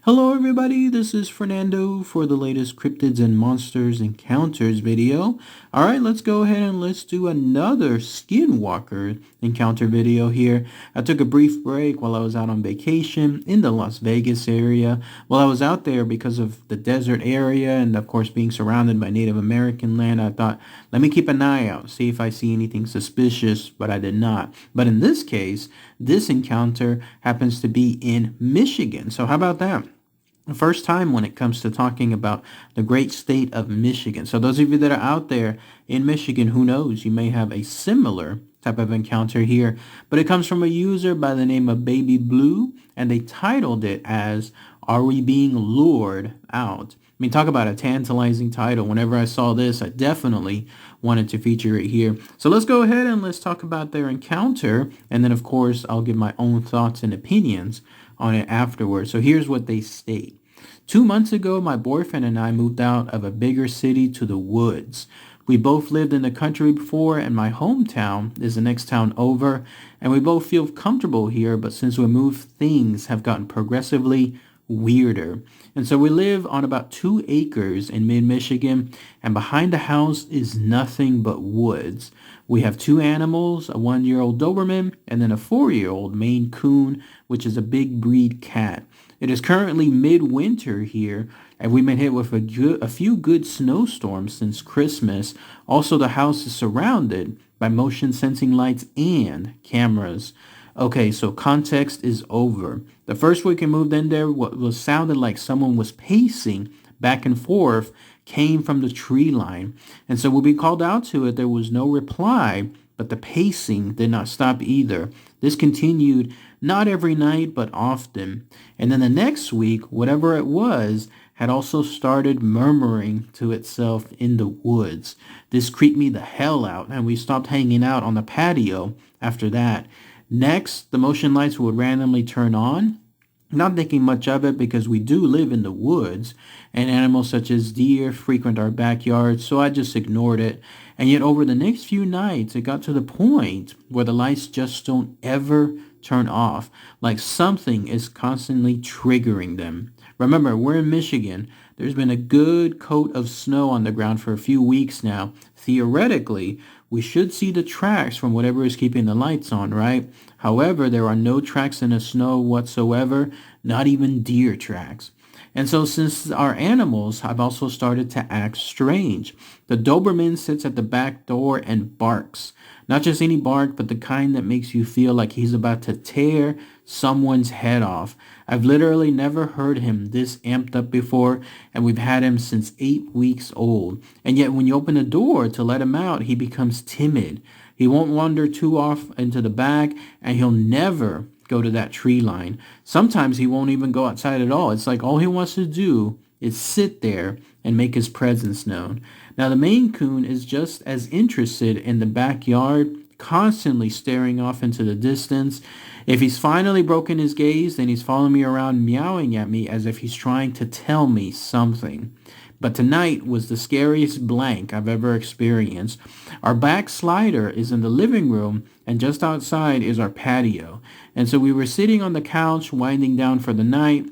Hello everybody, this is Fernando for the latest Cryptids and Monsters Encounters video. Alright, let's go ahead and let's do another Skinwalker encounter video here. I took a brief break while I was out on vacation in the Las Vegas area. While I was out there because of the desert area and of course being surrounded by Native American land, I thought, let me keep an eye out, see if I see anything suspicious, but I did not. But in this case, this encounter happens to be in Michigan. So how about that? First time when it comes to talking about the great state of Michigan. So those of you that are out there in Michigan, who knows, you may have a similar type of encounter here, but it comes from a user by the name of Baby Blue, and they titled it as, "Are We Being Lured Out?" I mean, talk about a tantalizing title. Whenever I saw this, I definitely wanted to feature it here. So let's go ahead and let's talk about their encounter, and then of course I'll give my own thoughts and opinions on it afterwards. So here's what they state. 2 months ago, my boyfriend and I moved out of a bigger city to the woods. We both lived in the country before, and my hometown is the next town over, and we both feel comfortable here, but since we moved, things have gotten progressively weirder. And so we live on about 2 acres in mid-Michigan, and behind the house is nothing but woods. We have 2 animals, a 1-year-old Doberman, and then a 4-year-old Maine Coon, which is a big breed cat. It is currently midwinter here, and we've been hit with a few good snowstorms since Christmas. Also, the house is surrounded by motion sensing lights and cameras. Okay, so context is over. The first week we moved in there, what was sounded like someone was pacing back and forth came from the tree line. And so when we called out to it, there was no reply, but the pacing did not stop either. This continued not every night, but often. And then the next week, whatever it was, had also started murmuring to itself in the woods. This creeped me the hell out, and we stopped hanging out on the patio after that. Next, the motion lights would randomly turn on. Not thinking much of it because we do live in the woods and animals such as deer frequent our backyard, so I just ignored it. And yet over the next few nights, it got to the point where the lights just don't ever turn off, like something is constantly triggering them. Remember, we're in Michigan. There's been a good coat of snow on the ground for a few weeks now. Theoretically, we should see the tracks from whatever is keeping the lights on, right? However, there are no tracks in the snow whatsoever, not even deer tracks. And so since our animals have also started to act strange, the Doberman sits at the back door and barks. Not just any bark, but the kind that makes you feel like he's about to tear someone's head off. I've literally never heard him this amped up before, and we've had him since 8 weeks old. And yet when you open the door to let him out, he becomes timid. He won't wander too off into the back, and he'll never go to that tree line. Sometimes he won't even go outside at all. It's like all he wants to do is sit there and make his presence known. Now the Maine Coon is just as interested in the backyard, constantly staring off into the distance. If he's finally broken his gaze, then he's following me around meowing at me as if he's trying to tell me something. But tonight was the scariest blank I've ever experienced. Our back slider is in the living room, and just outside is our patio. And so we were sitting on the couch, winding down for the night.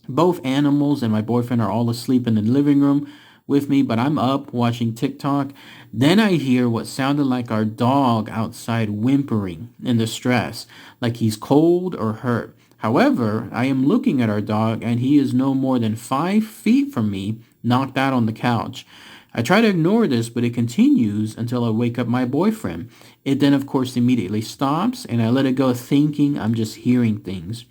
Both animals and my boyfriend are all asleep in the living room with me, but I'm up watching TikTok. Then I hear what sounded like our dog outside whimpering in distress, like he's cold or hurt. However, I am looking at our dog, and he is no more than 5 feet from me, knocked out on the couch. I try to ignore this, but it continues until I wake up my boyfriend. It then, of course, immediately stops, and I let it go thinking I'm just hearing things.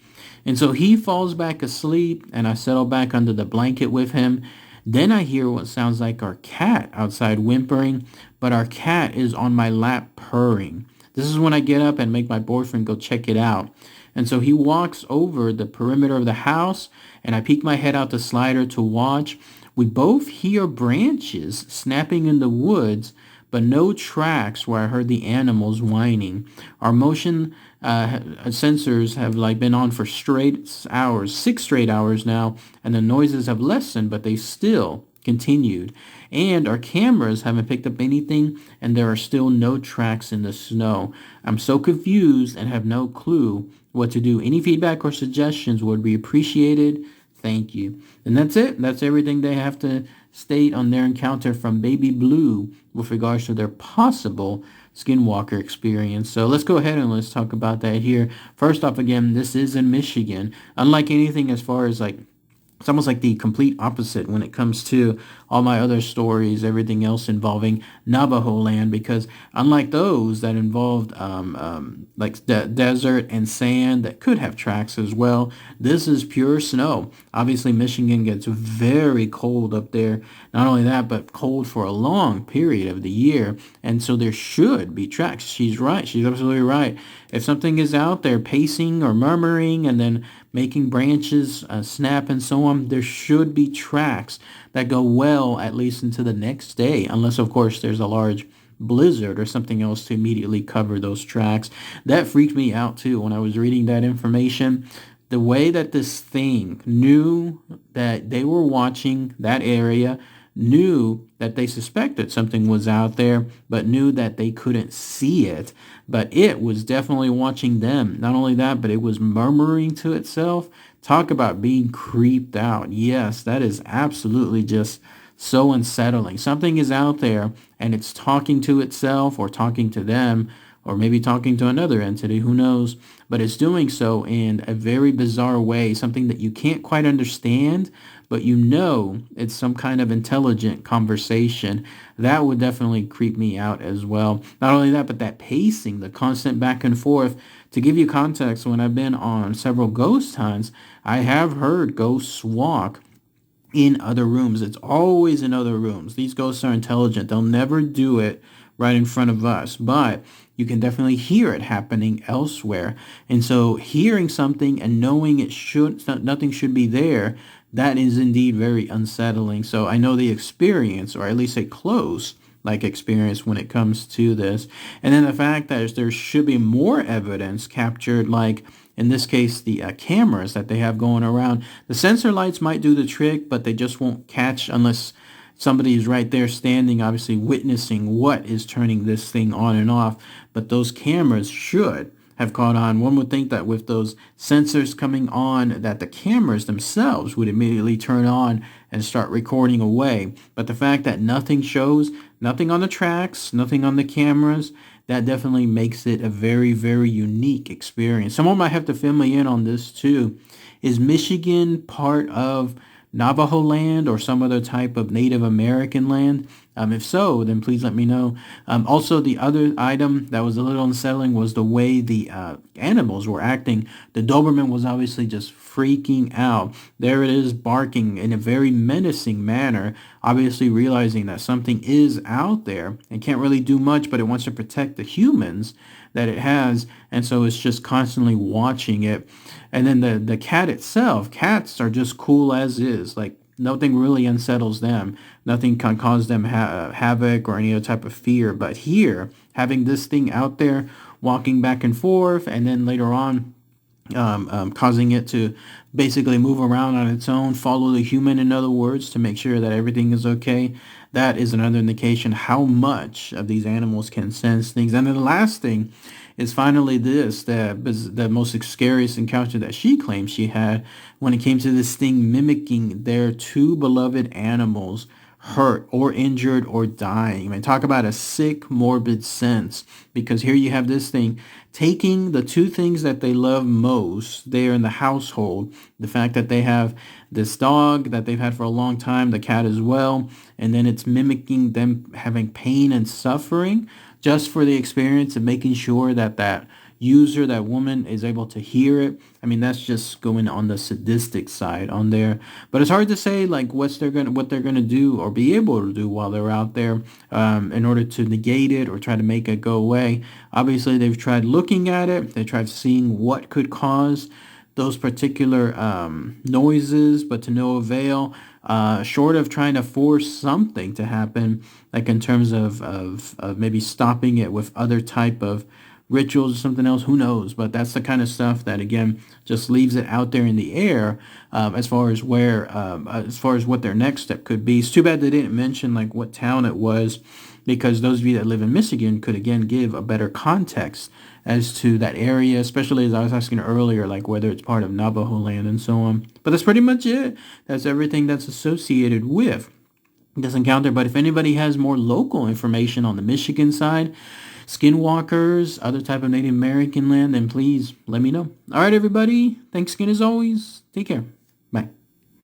And so he falls back asleep, and I settle back under the blanket with him. Then I hear what sounds like our cat outside whimpering, but our cat is on my lap purring. This is when I get up and make my boyfriend go check it out. And so he walks over the perimeter of the house, and I peek my head out the slider to watch. We both hear branches snapping in the woods, but no tracks where I heard the animals whining. Our motion sensors have been on for straight hours, 6 straight hours now, and the noises have lessened, but they still continued. And our cameras haven't picked up anything, and there are still no tracks in the snow. I'm so confused and have no clue what to do. Any feedback or suggestions would be appreciated. Thank you. And that's it. That's everything they have to state on their encounter from Baby Blue with regards to their possible Skinwalker experience. So let's go ahead and let's talk about that here. First off, again, this is in Michigan. Unlike anything as far as like it's almost like the complete opposite when it comes to all my other stories, everything else involving Navajo land, because unlike those that involved like the desert and sand that could have tracks as well, this is pure snow. Obviously, Michigan gets very cold up there. Not only that, but cold for a long period of the year. And so there should be tracks. She's right. She's absolutely right. If something is out there pacing or murmuring and then making branches snap and so on, there should be tracks that go well at least into the next day, unless of course there's a large blizzard or something else to immediately cover those tracks. That freaked me out too when I was reading that information. The way that this thing knew that they were watching that area, knew that they suspected something was out there, but knew that they couldn't see it. But it was definitely watching them. Not only that, but it was murmuring to itself. Talk about being creeped out. Yes, that is absolutely just so unsettling. Something is out there and it's talking to itself or talking to them or maybe talking to another entity, who knows, but it's doing so in a very bizarre way, something that you can't quite understand, but you know it's some kind of intelligent conversation. That would definitely creep me out as well. Not only that, but that pacing, the constant back and forth. To give you context, when I've been on several ghost hunts, I have heard ghosts walk in other rooms. It's always in other rooms. These ghosts are intelligent. They'll never do it right in front of us, but you can definitely hear it happening elsewhere. And so hearing something and knowing nothing should be there, that is indeed very unsettling. So I know the experience, or at least a close like experience when it comes to this. And then the fact that there should be more evidence captured, like in this case, the cameras that they have going around. The sensor lights might do the trick, but they just won't catch unless somebody is right there standing, obviously witnessing what is turning this thing on and off. But those cameras should have caught on. One would think that with those sensors coming on, that the cameras themselves would immediately turn on and start recording away. But the fact that nothing shows, nothing on the tracks, nothing on the cameras, that definitely makes it a very, very unique experience. Someone might have to fill me in on this too. Is Michigan part of Navajo land or some other type of Native American land? If so, then please let me know. Also, the other item that was a little unsettling was the way the animals were acting. The Doberman was obviously just freaking out. There it is, barking in a very menacing manner, obviously realizing that something is out there and can't really do much, but it wants to protect the humans that it has, and so it's just constantly watching it. And then the cat itself, cats are just cool as is, like nothing really unsettles them, nothing can cause them havoc or any other type of fear. But here, having this thing out there walking back and forth, and then later on causing it to basically move around on its own, follow the human, in other words, to make sure that everything is okay. That is another indication how much of these animals can sense things. And then the last thing is finally this, the most scariest encounter that she claims she had when it came to this thing mimicking their two beloved animals hurt or injured or dying. I mean, talk about a sick, morbid sense, because here you have this thing taking the two things that they love most there in the household, the fact that they have this dog that they've had for a long time, the cat as well, and then it's mimicking them having pain and suffering just for the experience of making sure that that user, that woman, is able to hear it. I mean, that's just going on the sadistic side on there. But it's hard to say like what they're gonna do or be able to do while they're out there in order to negate it or try to make it go away. Obviously, they've tried looking at it. They tried seeing what could cause those particular noises, but to no avail. Short of trying to force something to happen, like in terms of maybe stopping it with other type of rituals or something else, who knows? But that's the kind of stuff that, again, just leaves it out there in the air as far as what their next step could be. It's too bad they didn't mention like what town it was. because those of you that live in Michigan could again give a better context as to that area, especially as I was asking earlier, like whether it's part of Navajo land and so on. But that's pretty much it. That's everything that's associated with this encounter. But if anybody has more local information on the Michigan side, skinwalkers, other type of Native American land, then please let me know. All right, everybody. Thanks again as always. Take care.